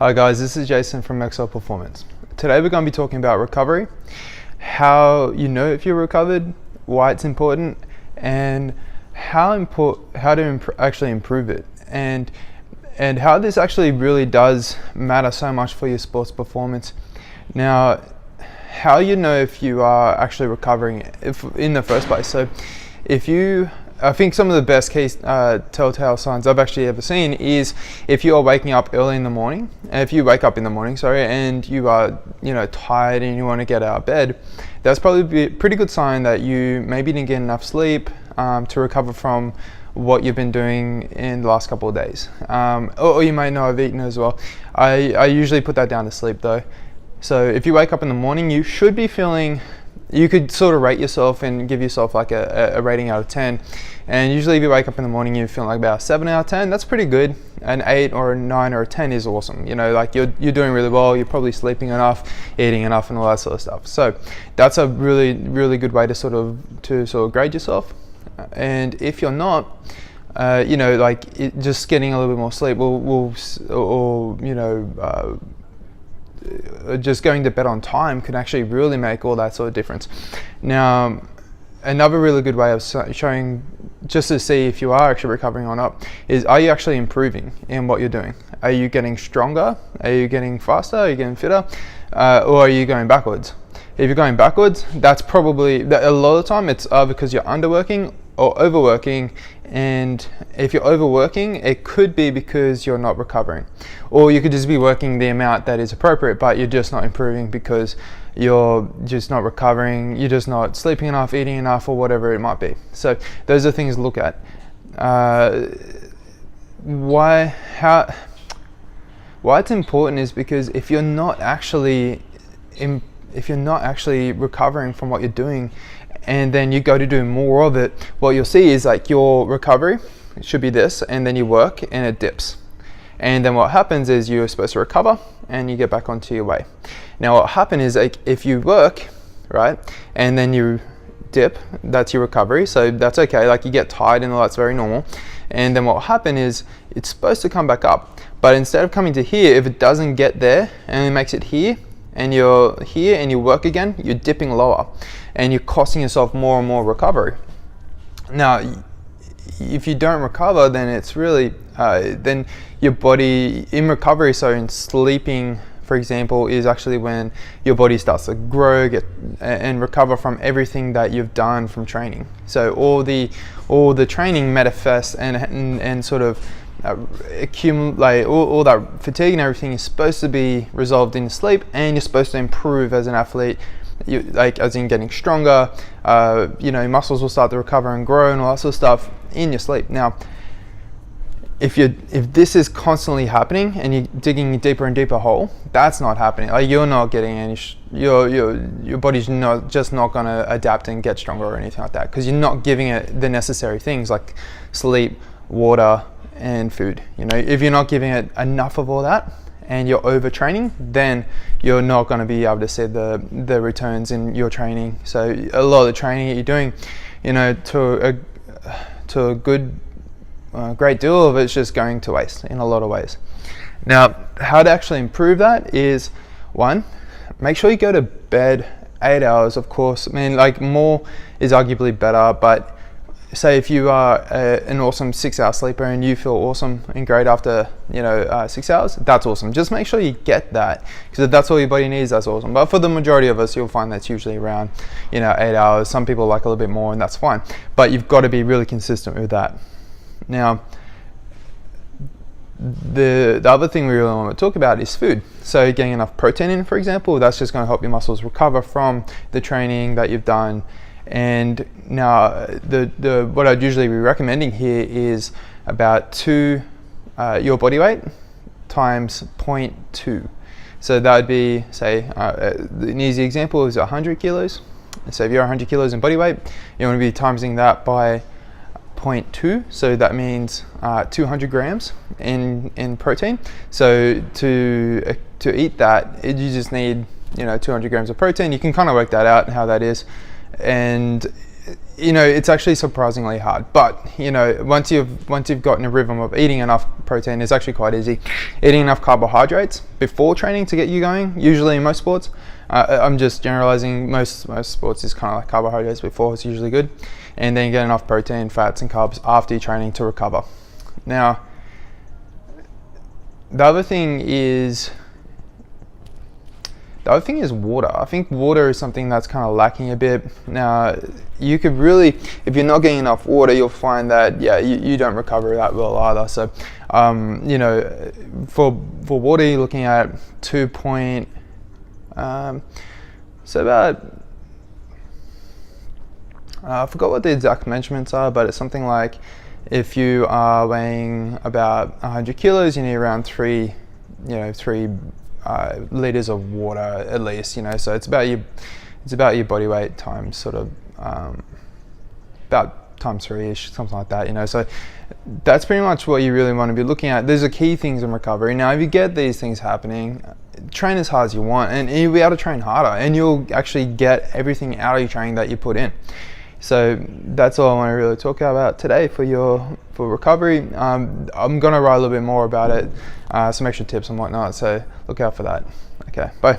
Hi guys, this is Jason from Excel Performance. Today we're going to be talking about recovery, how you know if you're recovered, why it's important, and how to actually improve it, and how this actually really does matter so much for your sports performance. Now, how you know if you are actually recovering in the first place. So I think some of the best case telltale signs I've actually ever seen is if you are waking up early in the morning, if you wake up in the morning, and you are, tired and you want to get out of bed, that's probably a pretty good sign that you maybe didn't get enough sleep to recover from what you've been doing in the last couple of days. Or you might not have eaten as well. I usually put that down to sleep though. So if you wake up in the morning, you should be feeling, you could sort of rate yourself and give yourself like a rating out of 10. And usually if you wake up in the morning, you feel like about 7 out of 10. That's pretty good. An 8 or a 9 or a 10 is awesome. Like you're doing really well. You're probably sleeping enough, eating enough, and all that sort of stuff. So that's a really, really good way to sort of grade yourself. And if you're not, just getting a little bit more sleep just going to bed on time can actually really make all that sort of difference. Now, another really good way of showing, just to see if you are actually recovering or not, is are you actually improving in what you're doing? Are you getting stronger? Are you getting faster? Are you getting fitter? Or are you going backwards? If you're going backwards, that's probably, a lot of the time it's because you're underworking or overworking. And if you're overworking, it could be because you're not recovering, or you could just be working the amount that is appropriate, but you're just not improving because you're just not recovering, you're just not sleeping enough, eating enough, or whatever it might be. So those are things to look at. Why it's important is because if you're not actually recovering from what you're doing, and then you go to do more of it, what you'll see is like your recovery, it should be this, and then you work and it dips. And then what happens is you're supposed to recover and you get back onto your way. Now what happens is, like, if you work, right, and then you dip, that's your recovery, so that's okay, like you get tired and all that's very normal. And then what will happen is it's supposed to come back up, but instead of coming to here, if it doesn't get there and it makes it here, and you're here and you work again, you're dipping lower and you're costing yourself more and more recovery. Now, if you don't recover, then it's really, then your body in recovery, so in sleeping, for example, is actually when your body starts to grow and recover from everything that you've done from training. So all the training manifests and sort of accumulate, all that fatigue and everything is supposed to be resolved in sleep, and you're supposed to improve as an athlete, as in getting stronger. Your muscles will start to recover and grow and all that sort of stuff in your sleep. Now, if this is constantly happening and you're digging a deeper and deeper hole, that's not happening. Like, you're not getting any, your body's not going to adapt and get stronger or anything like that, because you're not giving it the necessary things like sleep, water, and food. If you're not giving it enough of all that and you're overtraining, then you're not going to be able to see the returns in your training. So a lot of the training that you're doing, to a good great deal of it's just going to waste in a lot of ways. Now, how to actually improve that is, one, make sure you go to bed 8 hours. Of course, more is arguably better, but say if you are an awesome 6-hour sleeper and you feel awesome and great after 6 hours, that's awesome. Just make sure you get that, because if that's all your body needs, that's awesome. But for the majority of us, you'll find that's usually around 8 hours. Some people like a little bit more, and that's fine, but you've got to be really consistent with that. Now, the other thing we really want to talk about is food. So getting enough protein in, for example, that's just going to help your muscles recover from the training that you've done. And now what I'd usually be recommending here is about your body weight times 0.2. So that would be, say, an easy example is 100 kilos. So if you're 100 kilos in body weight, you want to be timesing that by 0.2, so that means 200 grams in protein. So to eat that, you just need 200 grams of protein. You can kind of work that out how that is. And it's actually surprisingly hard. But once you've gotten a rhythm of eating enough protein, it's actually quite easy. Eating enough carbohydrates before training to get you going. Usually in most sports, I'm just generalizing. Most sports is kind of like carbohydrates before. It's usually good, and then get enough protein, fats, and carbs after your training to recover. Now, the other thing is water. I think water is something that's kind of lacking a bit. Now, you could really, if you're not getting enough water, you'll find that, you don't recover that well either. So, for water, you're looking at 2 point, so about, I forgot what the exact measurements are, but it's something like, if you are weighing about 100 kilos, you need around 3 liters of water at least. So it's about your body weight times sort of about times 3-ish, something like that. So that's pretty much what you really want to be looking at. There's the key things in recovery. Now, if you get these things happening, train as hard as you want, and you'll be able to train harder, and you'll actually get everything out of your training that you put in. So that's all I want to really talk about today for recovery. I'm going to write a little bit more about it, some extra tips and whatnot, so look out for that. Okay, bye.